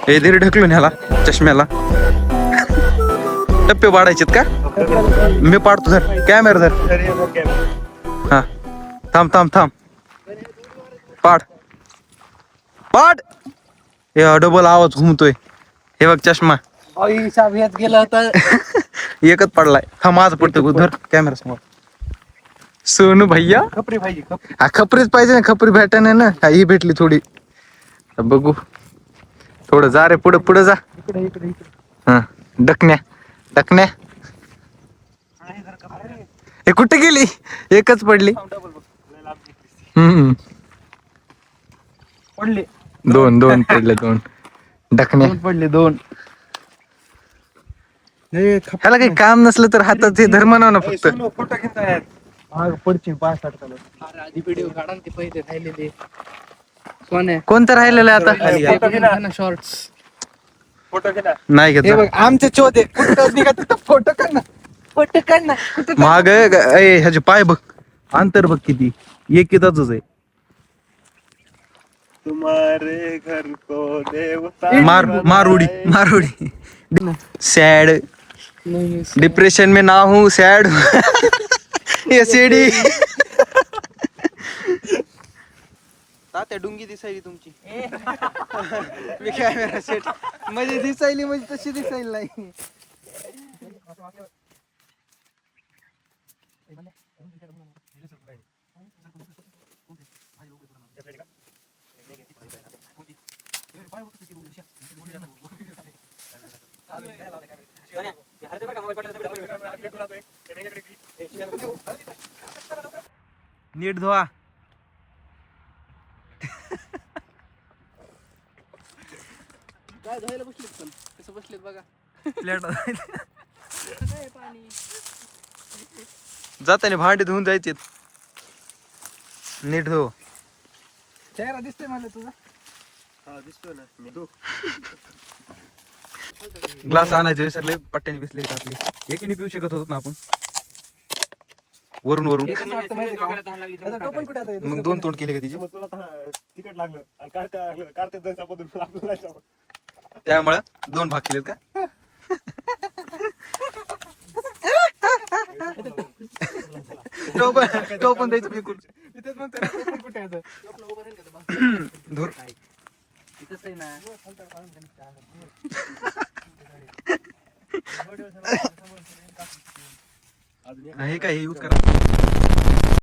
हे धीर ढकलून ह्याला चष्म्याला टप्पे पाडायचेत का? मी पाडतो धर कॅमेरा धर. हा थांब थांब थांब पाड पाड. हे डबल आवाज घुमतोय. हे बघ चष्मा गेला होता. एकच पडलाय. हा माझं पडतो धर कॅमेरा समोर. सोनू भैया खपरी पाहिजे खपरी. हा खपरीच पाहिजे ना. खपरी भेटाने ना. हा ही भेटली थोडी. बघू थोडं जा रे पुढं पुढं जा. इकडे इकडे इकडे. हा डकण्या डकण्या. हे कुठे गेली? एकच पडली. हम्म पडले दोन दोन पडले दोन डकण्या. दोन पडले दोन. ह्याला काही काम नसलं तर हातात हे धर्म ना फक्त. फोटो घेतायत. हा पडची 65 अरे आधी व्हिडिओ काढा ते पहिले राहिलेले. कोण कोणतं राहिलेलं आहे आता? फोटो घे ना शॉर्ट्स. फोटो घे ना. नाही घेत हे बघ आमचे चोदे कुठं निघत तिथं फोटो काढ ना. फोटो काढ ना. माग ह्याचे पाय बघ. अंतर बघ किती. एक येताच आहे. तुम्हारे घर को देवता मारुडी मारुडी. सैड डिप्रेशन में ना हूँ सैड. एसीडी. तात्या डुंगी दिसायली तुमची. मी कॅमेरा सेट म्हणजे दिसायली म्हणजे तशी दिसायली नाही. नीट धुवा. काय धुवायला बसलेत पण कसं बसलेत बघा. काय पाणी. जाताना भांडे धुवून जायचे. नीट धुव. चेहरा दिसतोय मला तुझा. हा दिसतो ना मी दो. ग्लास आणायचे विसरले. पट्ट्याने बिसले टाकले. एकीने पिऊ शकत होतो ना आपण. वरून वरून टोपण कुठे आता? मग दोन तोंड केले का तिचे. मग तुला तिकट लागलं आणि कार्तिक दैसामधून लागलं नाही. त्यामुळे दोन भाग केलेत का? टोपण द्यायचं फेकून. तिथेच म्हणतो टोपण कुठे आहे? धूर. तिथेच आहे ना. हे काय यूज करा.